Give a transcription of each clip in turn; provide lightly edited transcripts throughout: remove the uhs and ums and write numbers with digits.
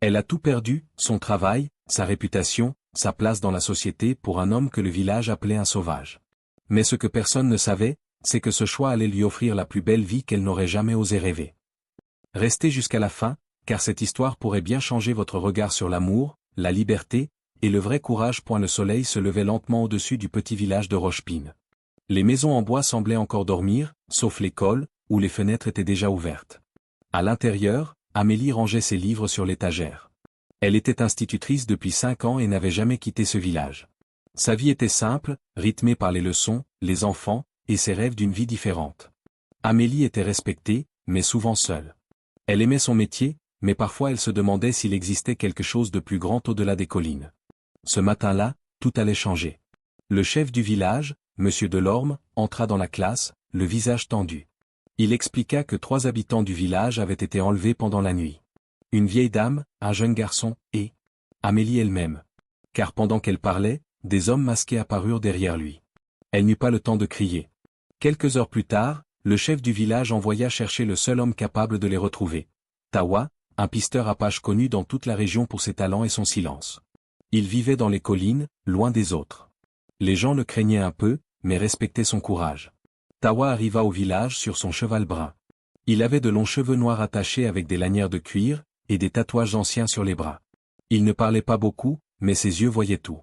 Elle a tout perdu, son travail, sa réputation, sa place dans la société pour un homme que le village appelait un sauvage. Mais ce que personne ne savait, c'est que ce choix allait lui offrir la plus belle vie qu'elle n'aurait jamais osé rêver. Restez jusqu'à la fin, car cette histoire pourrait bien changer votre regard sur l'amour, la liberté, et le vrai courage. Le soleil se levait lentement au-dessus du petit village de Rochepine. Les maisons en bois semblaient encore dormir, sauf l'école, où les fenêtres étaient déjà ouvertes. À l'intérieur, Amélie rangeait ses livres sur l'étagère. Elle était institutrice depuis 5 ans et n'avait jamais quitté ce village. Sa vie était simple, rythmée par les leçons, les enfants, et ses rêves d'une vie différente. Amélie était respectée, mais souvent seule. Elle aimait son métier, mais parfois elle se demandait s'il existait quelque chose de plus grand au-delà des collines. Ce matin-là, tout allait changer. Le chef du village, Monsieur Delorme, entra dans la classe, le visage tendu. Il expliqua que 3 habitants du village avaient été enlevés pendant la nuit. Une vieille dame, un jeune garçon, et Amélie elle-même. Car pendant qu'elle parlait, des hommes masqués apparurent derrière lui. Elle n'eut pas le temps de crier. Quelques heures plus tard, le chef du village envoya chercher le seul homme capable de les retrouver. Tawa, un pisteur apache connu dans toute la région pour ses talents et son silence. Il vivait dans les collines, loin des autres. Les gens le craignaient un peu, mais respectaient son courage. Tawa arriva au village sur son cheval brun. Il avait de longs cheveux noirs attachés avec des lanières de cuir, et des tatouages anciens sur les bras. Il ne parlait pas beaucoup, mais ses yeux voyaient tout.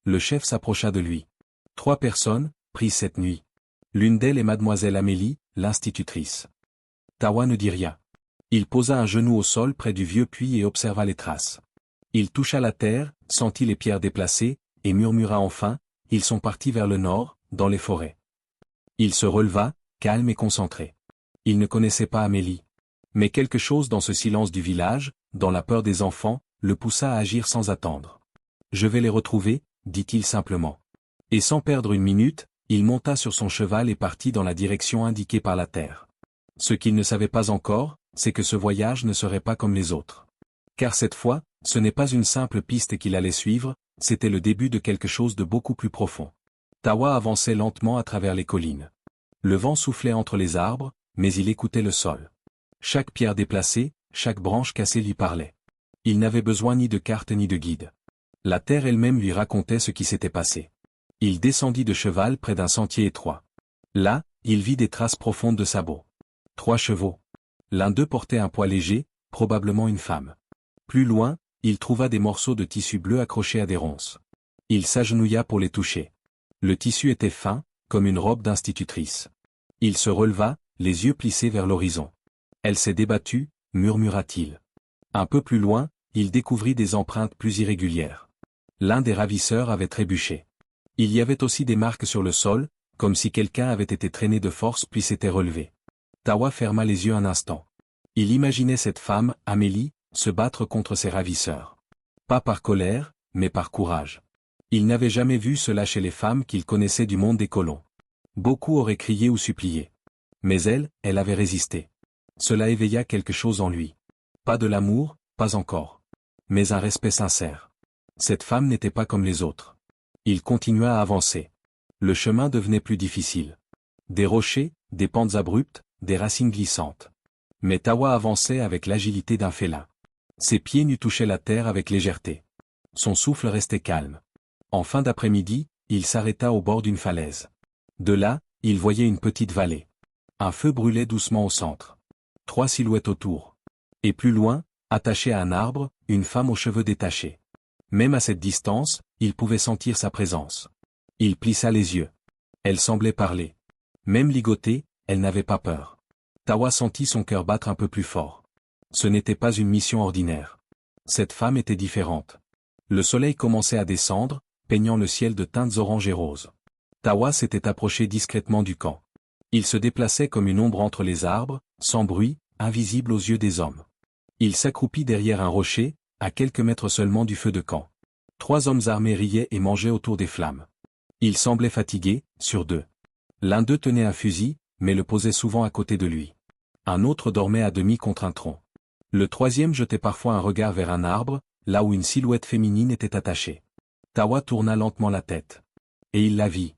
Le chef s'approcha de lui. 3 personnes, prises cette nuit. L'une d'elles est mademoiselle Amélie, l'institutrice. Tawa ne dit rien. Il posa un genou au sol près du vieux puits et observa les traces. Il toucha la terre, sentit les pierres déplacées, et murmura enfin, « Ils sont partis vers le nord, dans les forêts. » Il se releva, calme et concentré. Il ne connaissait pas Amélie. Mais quelque chose dans ce silence du village, dans la peur des enfants, le poussa à agir sans attendre. « Je vais les retrouver, » dit-il simplement. Et sans perdre une minute, il monta sur son cheval et partit dans la direction indiquée par la terre. Ce qu'il ne savait pas encore, c'est que ce voyage ne serait pas comme les autres. Car cette fois, ce n'est pas une simple piste qu'il allait suivre, c'était le début de quelque chose de beaucoup plus profond. Tawa avançait lentement à travers les collines. Le vent soufflait entre les arbres, mais il écoutait le sol. Chaque pierre déplacée, chaque branche cassée lui parlait. Il n'avait besoin ni de carte ni de guide. La terre elle-même lui racontait ce qui s'était passé. Il descendit de cheval près d'un sentier étroit. Là, il vit des traces profondes de sabots. 3 chevaux. L'un d'eux portait un poids léger, probablement une femme. Plus loin, il trouva des morceaux de tissu bleu accrochés à des ronces. Il s'agenouilla pour les toucher. Le tissu était fin, comme une robe d'institutrice. Il se releva, les yeux plissés vers l'horizon. « Elle s'est débattue » murmura-t-il. Un peu plus loin, il découvrit des empreintes plus irrégulières. L'un des ravisseurs avait trébuché. Il y avait aussi des marques sur le sol, comme si quelqu'un avait été traîné de force puis s'était relevé. Tawa ferma les yeux un instant. Il imaginait cette femme, Amélie, se battre contre ses ravisseurs. Pas par colère, mais par courage. Il n'avait jamais vu cela chez les femmes qu'il connaissait du monde des colons. Beaucoup auraient crié ou supplié. Mais elle avait résisté. Cela éveilla quelque chose en lui. Pas de l'amour, pas encore. Mais un respect sincère. Cette femme n'était pas comme les autres. Il continua à avancer. Le chemin devenait plus difficile. Des rochers, des pentes abruptes, des racines glissantes. Mais Tawa avançait avec l'agilité d'un félin. Ses pieds nus touchaient la terre avec légèreté. Son souffle restait calme. En fin d'après-midi, il s'arrêta au bord d'une falaise. De là, il voyait une petite vallée. Un feu brûlait doucement au centre. 3 silhouettes autour. Et plus loin, attachée à un arbre, une femme aux cheveux détachés. Même à cette distance, il pouvait sentir sa présence. Il plissa les yeux. Elle semblait parler. Même ligotée, elle n'avait pas peur. Tawa sentit son cœur battre un peu plus fort. Ce n'était pas une mission ordinaire. Cette femme était différente. Le soleil commençait à descendre, peignant le ciel de teintes orange et roses. Tawa s'était approché discrètement du camp. Il se déplaçait comme une ombre entre les arbres, sans bruit, invisible aux yeux des hommes. Il s'accroupit derrière un rocher, à quelques mètres seulement du feu de camp. 3 hommes armés riaient et mangeaient autour des flammes. Ils semblaient fatigués, sur 2. L'un d'eux tenait un fusil, mais le posait souvent à côté de lui. Un autre dormait à demi contre un tronc. Le 3e jetait parfois un regard vers un arbre, là où une silhouette féminine était attachée. Tawa tourna lentement la tête. Et il la vit.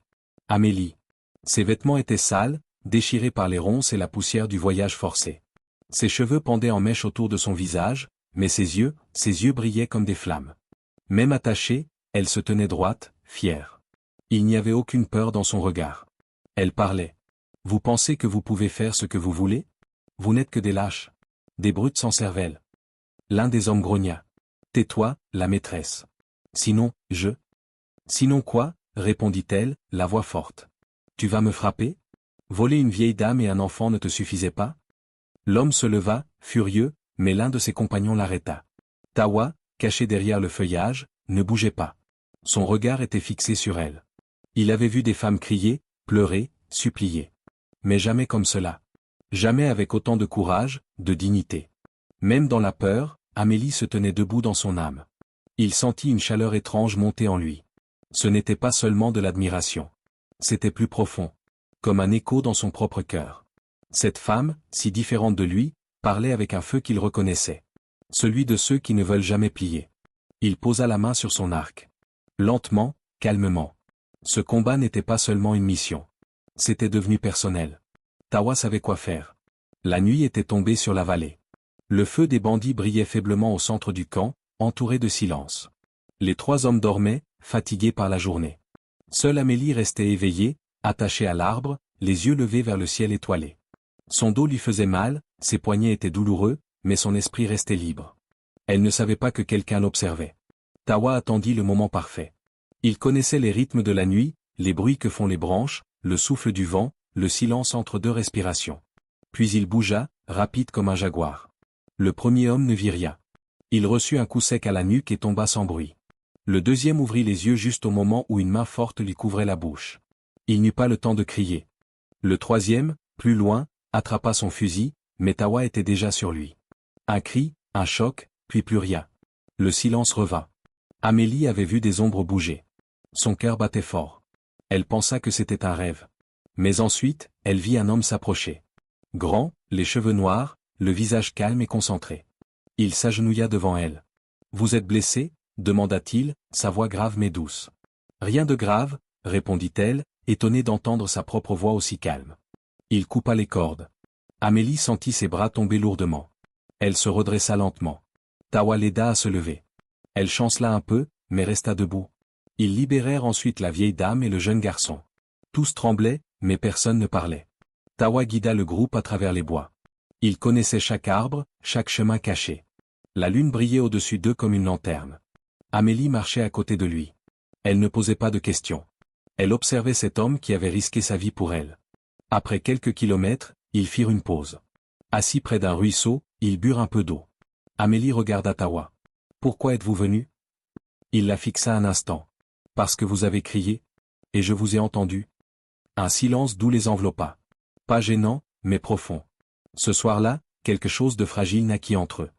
Amélie. Ses vêtements étaient sales, déchirés par les ronces et la poussière du voyage forcé. Ses cheveux pendaient en mèches autour de son visage, mais ses yeux brillaient comme des flammes. Même attachée, elle se tenait droite, fière. Il n'y avait aucune peur dans son regard. Elle parlait. Vous pensez que vous pouvez faire ce que vous voulez? Vous n'êtes que des lâches. Des brutes sans cervelle. L'un des hommes grogna. Tais-toi, la maîtresse. Sinon, Sinon quoi? Répondit-elle, la voix forte. Tu vas me frapper? Voler une vieille dame et un enfant ne te suffisait pas? L'homme se leva, furieux, mais l'un de ses compagnons l'arrêta. Tawa, caché derrière le feuillage, ne bougeait pas. Son regard était fixé sur elle. Il avait vu des femmes crier, pleurer, supplier. Mais jamais comme cela. Jamais avec autant de courage, de dignité. Même dans la peur, Amélie se tenait debout dans son âme. Il sentit une chaleur étrange monter en lui. Ce n'était pas seulement de l'admiration. C'était plus profond. Comme un écho dans son propre cœur. Cette femme, si différente de lui, parlait avec un feu qu'il reconnaissait. Celui de ceux qui ne veulent jamais plier. Il posa la main sur son arc. Lentement, calmement. Ce combat n'était pas seulement une mission. C'était devenu personnel. Tawa savait quoi faire. La nuit était tombée sur la vallée. Le feu des bandits brillait faiblement au centre du camp, entouré de silence. Les 3 hommes dormaient, fatigués par la journée. Seule Amélie restait éveillée, attachée à l'arbre, les yeux levés vers le ciel étoilé. Son dos lui faisait mal, ses poignets étaient douloureux, mais son esprit restait libre. Elle ne savait pas que quelqu'un l'observait. Tawa attendit le moment parfait. Il connaissait les rythmes de la nuit, les bruits que font les branches, le souffle du vent, le silence entre 2 respirations. Puis il bougea, rapide comme un jaguar. Le premier homme ne vit rien. Il reçut un coup sec à la nuque et tomba sans bruit. Le deuxième ouvrit les yeux juste au moment où une main forte lui couvrait la bouche. Il n'eut pas le temps de crier. Le troisième, plus loin, attrapa son fusil, mais Tawa était déjà sur lui. Un cri, un choc, puis plus rien. Le silence revint. Amélie avait vu des ombres bouger. Son cœur battait fort. Elle pensa que c'était un rêve. Mais ensuite, elle vit un homme s'approcher. Grand, les cheveux noirs, le visage calme et concentré. Il s'agenouilla devant elle. « Vous êtes blessé ?» demanda-t-il, sa voix grave mais douce. « Rien de grave » répondit-elle, étonnée d'entendre sa propre voix aussi calme. Il coupa les cordes. Amélie sentit ses bras tomber lourdement. Elle se redressa lentement. Tawa l'aida à se lever. Elle chancela un peu, mais resta debout. Ils libérèrent ensuite la vieille dame et le jeune garçon. Tous tremblaient, mais personne ne parlait. Tawa guida le groupe à travers les bois. Il connaissait chaque arbre, chaque chemin caché. La lune brillait au-dessus d'eux comme une lanterne. Amélie marchait à côté de lui. Elle ne posait pas de questions. Elle observait cet homme qui avait risqué sa vie pour elle. Après quelques kilomètres, ils firent une pause. Assis près d'un ruisseau, ils burent un peu d'eau. Amélie regarda Tawa. « Pourquoi êtes-vous venu ?» Il la fixa un instant. « Parce que vous avez crié. Et je vous ai entendu. » Un silence doux les enveloppa. Pas gênant, mais profond. Ce soir-là, quelque chose de fragile naquit entre eux.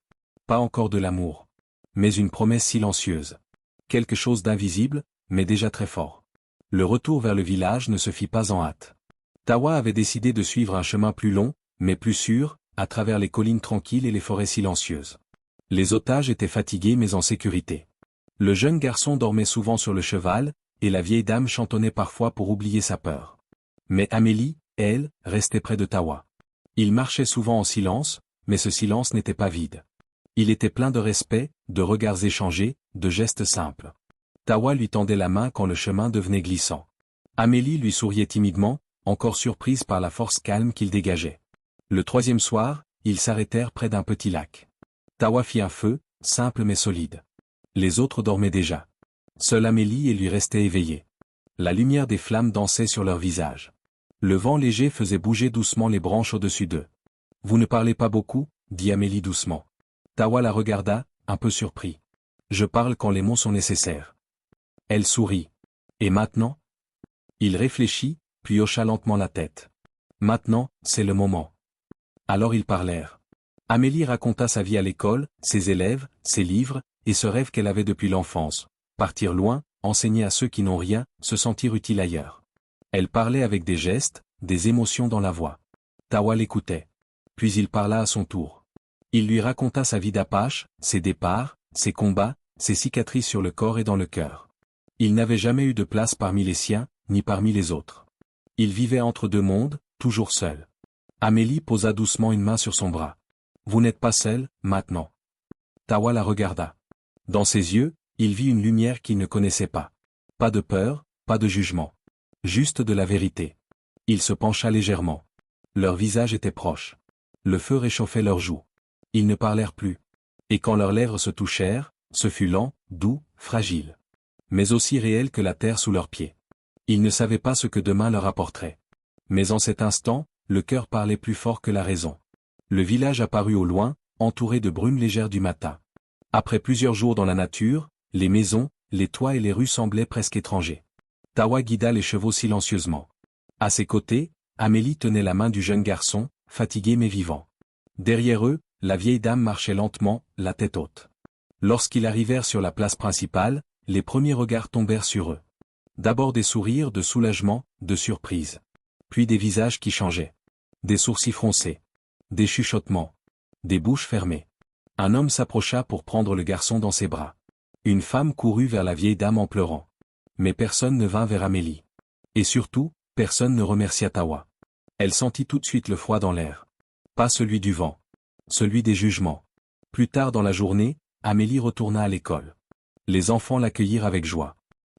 Pas encore de l'amour. Mais une promesse silencieuse. Quelque chose d'invisible, mais déjà très fort. Le retour vers le village ne se fit pas en hâte. Tawa avait décidé de suivre un chemin plus long, mais plus sûr, à travers les collines tranquilles et les forêts silencieuses. Les otages étaient fatigués mais en sécurité. Le jeune garçon dormait souvent sur le cheval, et la vieille dame chantonnait parfois pour oublier sa peur. Mais Amélie, elle, restait près de Tawa. Ils marchaient souvent en silence, mais ce silence n'était pas vide. Il était plein de respect, de regards échangés, de gestes simples. Tawa lui tendait la main quand le chemin devenait glissant. Amélie lui souriait timidement, encore surprise par la force calme qu'il dégageait. Le 3e soir, ils s'arrêtèrent près d'un petit lac. Tawa fit un feu, simple mais solide. Les autres dormaient déjà. Seule Amélie et lui restait éveillée. La lumière des flammes dansait sur leurs visages. Le vent léger faisait bouger doucement les branches au-dessus d'eux. « Vous ne parlez pas beaucoup ?» dit Amélie doucement. Tawa la regarda, un peu surpris. « Je parle quand les mots sont nécessaires. » Elle sourit. « Et maintenant ?» Il réfléchit, puis hocha lentement la tête. « Maintenant, c'est le moment. » Alors ils parlèrent. Amélie raconta sa vie à l'école, ses élèves, ses livres, et ce rêve qu'elle avait depuis l'enfance. Partir loin, enseigner à ceux qui n'ont rien, se sentir utile ailleurs. Elle parlait avec des gestes, des émotions dans la voix. Tawa l'écoutait. Puis il parla à son tour. Il lui raconta sa vie d'Apache, ses départs, ses combats, ses cicatrices sur le corps et dans le cœur. Il n'avait jamais eu de place parmi les siens, ni parmi les autres. Il vivait entre 2 mondes, toujours seul. Amélie posa doucement une main sur son bras. « Vous n'êtes pas seul, maintenant. » Tawa la regarda. Dans ses yeux, il vit une lumière qu'il ne connaissait pas. Pas de peur, pas de jugement. Juste de la vérité. Il se pencha légèrement. Leurs visages étaient proches. Le feu réchauffait leurs joues. Ils ne parlèrent plus. Et quand leurs lèvres se touchèrent, ce fut lent, doux, fragile. Mais aussi réel que la terre sous leurs pieds. Ils ne savaient pas ce que demain leur apporterait. Mais en cet instant, le cœur parlait plus fort que la raison. Le village apparut au loin, entouré de brumes légères du matin. Après plusieurs jours dans la nature, les maisons, les toits et les rues semblaient presque étrangers. Tawa guida les chevaux silencieusement. À ses côtés, Amélie tenait la main du jeune garçon, fatigué mais vivant. Derrière eux, la vieille dame marchait lentement, la tête haute. Lorsqu'ils arrivèrent sur la place principale, les premiers regards tombèrent sur eux. D'abord des sourires de soulagement, de surprise. Puis des visages qui changeaient. Des sourcils froncés. Des chuchotements. Des bouches fermées. Un homme s'approcha pour prendre le garçon dans ses bras. Une femme courut vers la vieille dame en pleurant. Mais personne ne vint vers Amélie. Et surtout, personne ne remercia Tawa. Elle sentit tout de suite le froid dans l'air. Pas celui du vent. Celui des jugements. Plus tard dans la journée, Amélie retourna à l'école. Les enfants l'accueillirent avec joie.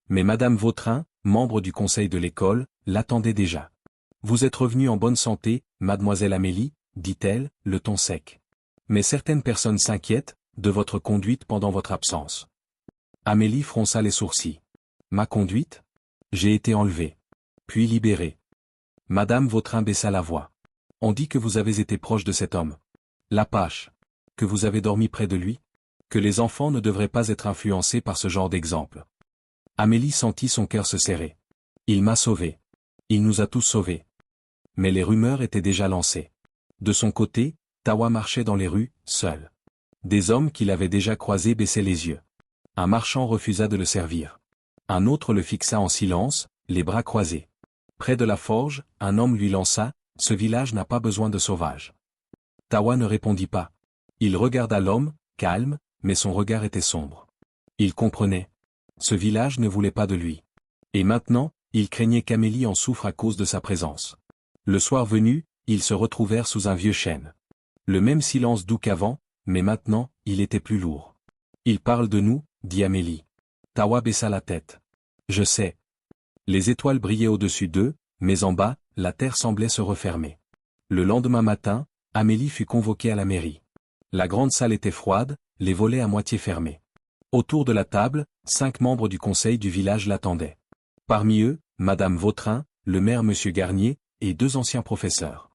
Mais Madame Vautrin, membre du conseil de l'école, l'attendait déjà. « Vous êtes revenue en bonne santé, mademoiselle Amélie » dit-elle, le ton sec. « Mais certaines personnes s'inquiètent de votre conduite pendant votre absence. » Amélie fronça les sourcils. « Ma conduite ? J'ai été enlevée. Puis libérée. » Madame Vautrin baissa la voix. « On dit que vous avez été proche de cet homme. L'Apache. Que vous avez dormi près de lui. Que les enfants ne devraient pas être influencés par ce genre d'exemple. » Amélie sentit son cœur se serrer. « Il m'a sauvé. Il nous a tous sauvés. » Mais les rumeurs étaient déjà lancées. De son côté, Tawa marchait dans les rues, seul. Des hommes qu'il avait déjà croisés baissaient les yeux. Un marchand refusa de le servir. Un autre le fixa en silence, les bras croisés. Près de la forge, un homme lui lança « Ce village n'a pas besoin de sauvages. » Tawa ne répondit pas. Il regarda l'homme, calme, mais son regard était sombre. Il comprenait. Ce village ne voulait pas de lui. Et maintenant, il craignait qu'Amélie en souffre à cause de sa présence. Le soir venu, ils se retrouvèrent sous un vieux chêne. Le même silence doux qu'avant, mais maintenant, il était plus lourd. « Il parle de nous, » dit Amélie. Tawa baissa la tête. « Je sais. » Les étoiles brillaient au-dessus d'eux, mais en bas, la terre semblait se refermer. Le lendemain matin, Amélie fut convoquée à la mairie. La grande salle était froide, les volets à moitié fermés. Autour de la table, 5 membres du conseil du village l'attendaient. Parmi eux, Madame Vautrin, le maire Monsieur Garnier, et 2 anciens professeurs.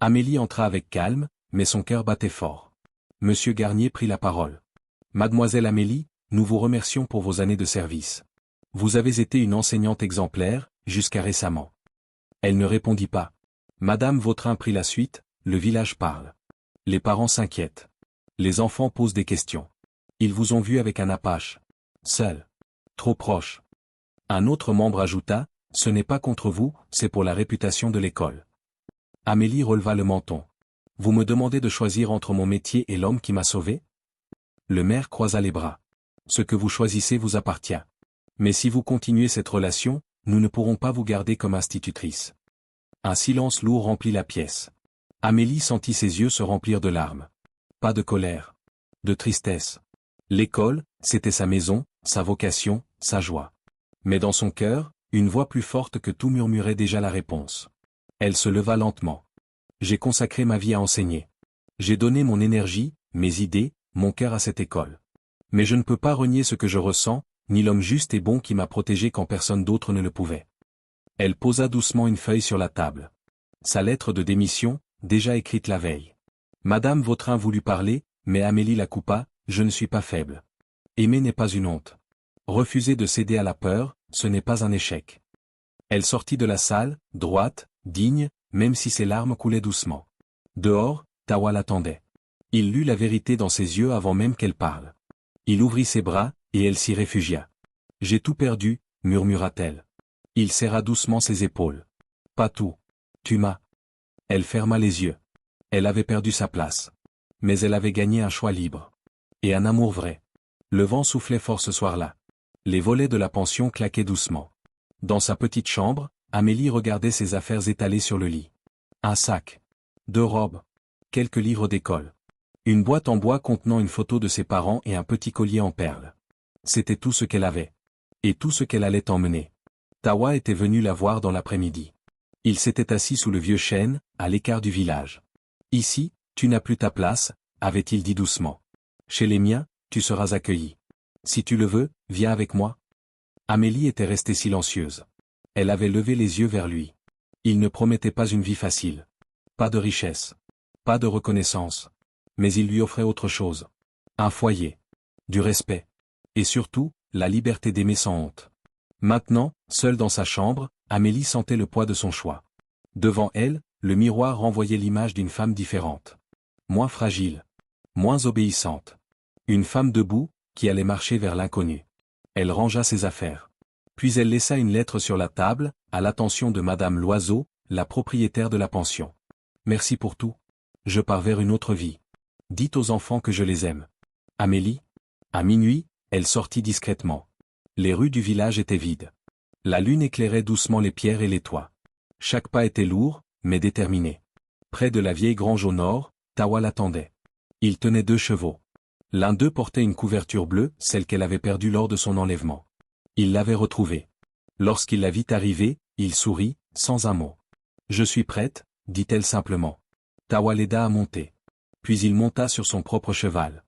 Amélie entra avec calme, mais son cœur battait fort. Monsieur Garnier prit la parole. « Mademoiselle Amélie, nous vous remercions pour vos années de service. Vous avez été une enseignante exemplaire, jusqu'à récemment. » Elle ne répondit pas. Madame Vautrin prit la suite, « Le village parle. Les parents s'inquiètent. Les enfants posent des questions. Ils vous ont vu avec un Apache. Seul. Trop proche. » Un autre membre ajouta, « Ce n'est pas contre vous, c'est pour la réputation de l'école. » Amélie releva le menton. « Vous me demandez de choisir entre mon métier et l'homme qui m'a sauvé ?» Le maire croisa les bras. « Ce que vous choisissez vous appartient. Mais si vous continuez cette relation, nous ne pourrons pas vous garder comme institutrice. » Un silence lourd remplit la pièce. Amélie sentit ses yeux se remplir de larmes. Pas de colère. De tristesse. L'école, c'était sa maison, sa vocation, sa joie. Mais dans son cœur, une voix plus forte que tout murmurait déjà la réponse. Elle se leva lentement. « J'ai consacré ma vie à enseigner. J'ai donné mon énergie, mes idées, mon cœur à cette école. Mais je ne peux pas renier ce que je ressens, ni l'homme juste et bon qui m'a protégé quand personne d'autre ne le pouvait. » Elle posa doucement une feuille sur la table. Sa lettre de démission, déjà écrite la veille. Madame Vautrin voulut parler, mais Amélie la coupa, « Je ne suis pas faible. Aimer n'est pas une honte. Refuser de céder à la peur, ce n'est pas un échec. » Elle sortit de la salle, droite, digne, même si ses larmes coulaient doucement. Dehors, Tawa l'attendait. Il lut la vérité dans ses yeux avant même qu'elle parle. Il ouvrit ses bras, et elle s'y réfugia. « J'ai tout perdu, » murmura-t-elle. Il serra doucement ses épaules. « Pas tout. Tu m'as. » Elle ferma les yeux. Elle avait perdu sa place. Mais elle avait gagné un choix libre. Et un amour vrai. Le vent soufflait fort ce soir-là. Les volets de la pension claquaient doucement. Dans sa petite chambre, Amélie regardait ses affaires étalées sur le lit. Un sac. 2 robes. Quelques livres d'école. Une boîte en bois contenant une photo de ses parents et un petit collier en perles. C'était tout ce qu'elle avait. Et tout ce qu'elle allait emmener. Tawa était venu la voir dans l'après-midi. Il s'était assis sous le vieux chêne, à l'écart du village. Ici, tu n'as plus ta place, avait-il dit doucement. Chez les miens, tu seras accueilli. Si tu le veux, viens avec moi. Amélie était restée silencieuse. Elle avait levé les yeux vers lui. Il ne promettait pas une vie facile. Pas de richesse. Pas de reconnaissance. Mais il lui offrait autre chose. Un foyer. Du respect. Et surtout, la liberté d'aimer sans honte. Maintenant, seule dans sa chambre, Amélie sentait le poids de son choix. Devant elle, le miroir renvoyait l'image d'une femme différente. Moins fragile. Moins obéissante. Une femme debout, qui allait marcher vers l'inconnu. Elle rangea ses affaires. Puis elle laissa une lettre sur la table, à l'attention de Madame Loiseau, la propriétaire de la pension. Merci pour tout. Je pars vers une autre vie. Dites aux enfants que je les aime. Amélie. À minuit, elle sortit discrètement. Les rues du village étaient vides. La lune éclairait doucement les pierres et les toits. Chaque pas était lourd, mais déterminé. Près de la vieille grange au nord, Tawa l'attendait. Il tenait 2 chevaux. L'un d'eux portait une couverture bleue, celle qu'elle avait perdue lors de son enlèvement. Il l'avait retrouvée. Lorsqu'il la vit arriver, il sourit, sans un mot. « Je suis prête », dit-elle simplement. Tawa l'aida à monter. Puis il monta sur son propre cheval.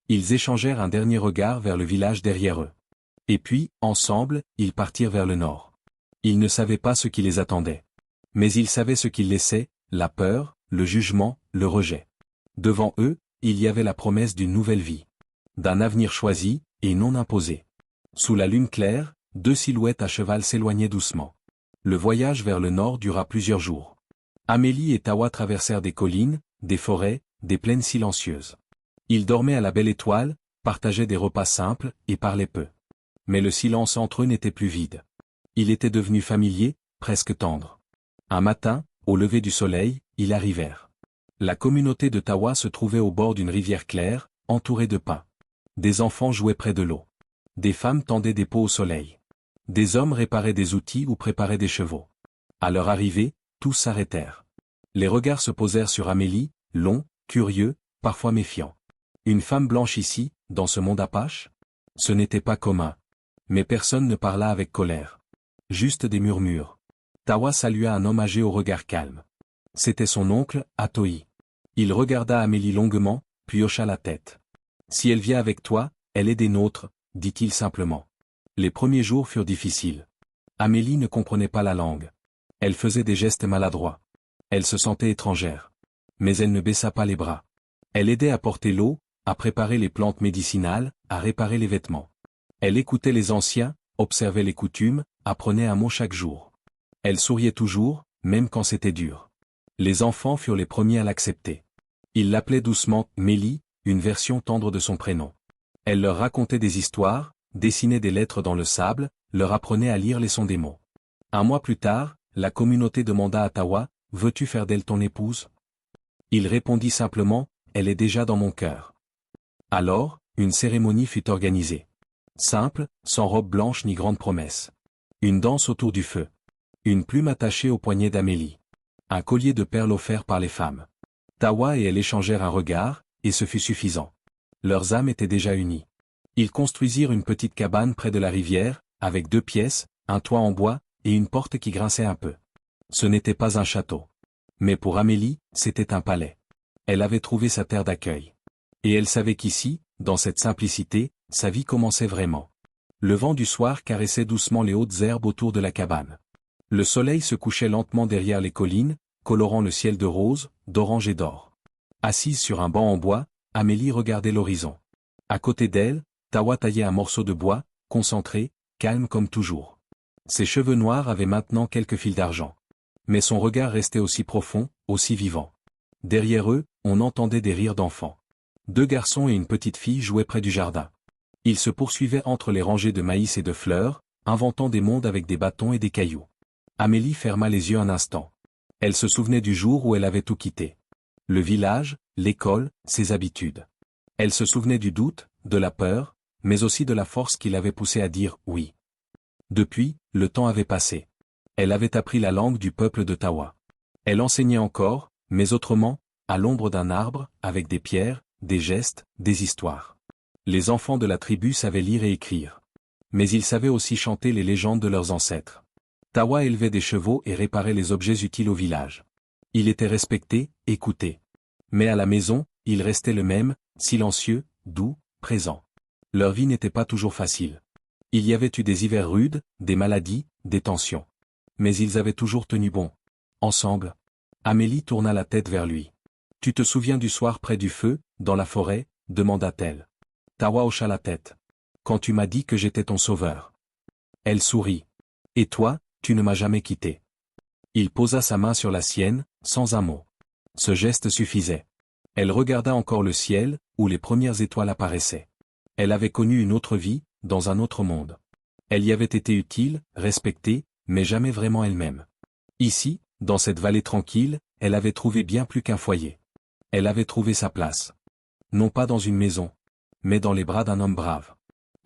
Ils échangèrent un dernier regard vers le village derrière eux. Et puis, ensemble, ils partirent vers le nord. Ils ne savaient pas ce qui les attendait. Mais ils savaient ce qu'ils laissaient, la peur, le jugement, le rejet. Devant eux, il y avait la promesse d'une nouvelle vie. D'un avenir choisi, et non imposé. Sous la lune claire, 2 silhouettes à cheval s'éloignaient doucement. Le voyage vers le nord dura plusieurs jours. Amélie et Tawa traversèrent des collines, des forêts, des plaines silencieuses. Ils dormaient à la belle étoile, partageaient des repas simples, et parlaient peu. Mais le silence entre eux n'était plus vide. Il était devenu familier, presque tendre. Un matin, au lever du soleil, ils arrivèrent. La communauté de Tawa se trouvait au bord d'une rivière claire, entourée de pins. Des enfants jouaient près de l'eau. Des femmes tendaient des pots au soleil. Des hommes réparaient des outils ou préparaient des chevaux. À leur arrivée, tous s'arrêtèrent. Les regards se posèrent sur Amélie, longs, curieux, parfois méfiants. Une femme blanche ici, dans ce monde apache? Ce n'était pas commun. Mais personne ne parla avec colère. Juste des murmures. Tawa salua un homme âgé au regard calme. C'était son oncle, Atoi. Il regarda Amélie longuement, puis hocha la tête. Si elle vient avec toi, elle est des nôtres, dit-il simplement. Les premiers jours furent difficiles. Amélie ne comprenait pas la langue. Elle faisait des gestes maladroits. Elle se sentait étrangère. Mais elle ne baissa pas les bras. Elle aidait à porter l'eau, à préparer les plantes médicinales, à réparer les vêtements. Elle écoutait les anciens, observait les coutumes, apprenait un mot chaque jour. Elle souriait toujours, même quand c'était dur. Les enfants furent les premiers à l'accepter. Ils l'appelaient doucement « Mélie », une version tendre de son prénom. Elle leur racontait des histoires, dessinait des lettres dans le sable, leur apprenait à lire les sons des mots. Un mois plus tard, la communauté demanda à Tawa « Veux-tu faire d'elle ton épouse ?» Il répondit simplement « Elle est déjà dans mon cœur. » Alors, une cérémonie fut organisée. Simple, sans robe blanche ni grande promesse. Une danse autour du feu. Une plume attachée au poignet d'Amélie. Un collier de perles offert par les femmes. Tawa et elle échangèrent un regard, et ce fut suffisant. Leurs âmes étaient déjà unies. Ils construisirent une petite cabane près de la rivière, avec 2 pièces, un toit en bois, et une porte qui grinçait un peu. Ce n'était pas un château. Mais pour Amélie, c'était un palais. Elle avait trouvé sa terre d'accueil. Et elle savait qu'ici, dans cette simplicité, sa vie commençait vraiment. Le vent du soir caressait doucement les hautes herbes autour de la cabane. Le soleil se couchait lentement derrière les collines, colorant le ciel de rose, d'orange et d'or. Assise sur un banc en bois, Amélie regardait l'horizon. À côté d'elle, Tawa taillait un morceau de bois, concentré, calme comme toujours. Ses cheveux noirs avaient maintenant quelques fils d'argent. Mais son regard restait aussi profond, aussi vivant. Derrière eux, on entendait des rires d'enfants. 2 garçons et une petite fille jouaient près du jardin. Ils se poursuivaient entre les rangées de maïs et de fleurs, inventant des mondes avec des bâtons et des cailloux. Amélie ferma les yeux un instant. Elle se souvenait du jour où elle avait tout quitté. Le village, l'école, ses habitudes. Elle se souvenait du doute, de la peur, mais aussi de la force qui l'avait poussée à dire « oui ». Depuis, le temps avait passé. Elle avait appris la langue du peuple de Tawa. Elle enseignait encore, mais autrement, à l'ombre d'un arbre, avec des pierres, des gestes, des histoires. Les enfants de la tribu savaient lire et écrire. Mais ils savaient aussi chanter les légendes de leurs ancêtres. Tawa élevait des chevaux et réparait les objets utiles au village. Il était respecté, écouté. Mais à la maison, il restait le même, silencieux, doux, présent. Leur vie n'était pas toujours facile. Il y avait eu des hivers rudes, des maladies, des tensions. Mais ils avaient toujours tenu bon. Ensemble. Amélie tourna la tête vers lui. « Tu te souviens du soir près du feu, dans la forêt ?» demanda-t-elle. Tawa hocha la tête. « Quand tu m'as dit que j'étais ton sauveur. » Elle sourit. « Et toi, tu ne m'as jamais quitté. » Il posa sa main sur la sienne, sans un mot. Ce geste suffisait. Elle regarda encore le ciel, où les premières étoiles apparaissaient. Elle avait connu une autre vie, dans un autre monde. Elle y avait été utile, respectée, mais jamais vraiment elle-même. Ici, dans cette vallée tranquille, elle avait trouvé bien plus qu'un foyer. Elle avait trouvé sa place. Non pas dans une maison, mais dans les bras d'un homme brave.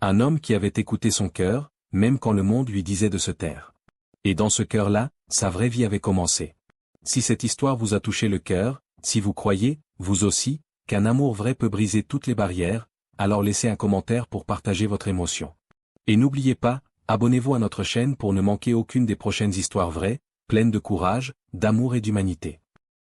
Un homme qui avait écouté son cœur, même quand le monde lui disait de se taire. Et dans ce cœur-là, sa vraie vie avait commencé. Si cette histoire vous a touché le cœur, si vous croyez, vous aussi, qu'un amour vrai peut briser toutes les barrières, alors laissez un commentaire pour partager votre émotion. Et n'oubliez pas, abonnez-vous à notre chaîne pour ne manquer aucune des prochaines histoires vraies, pleines de courage, d'amour et d'humanité.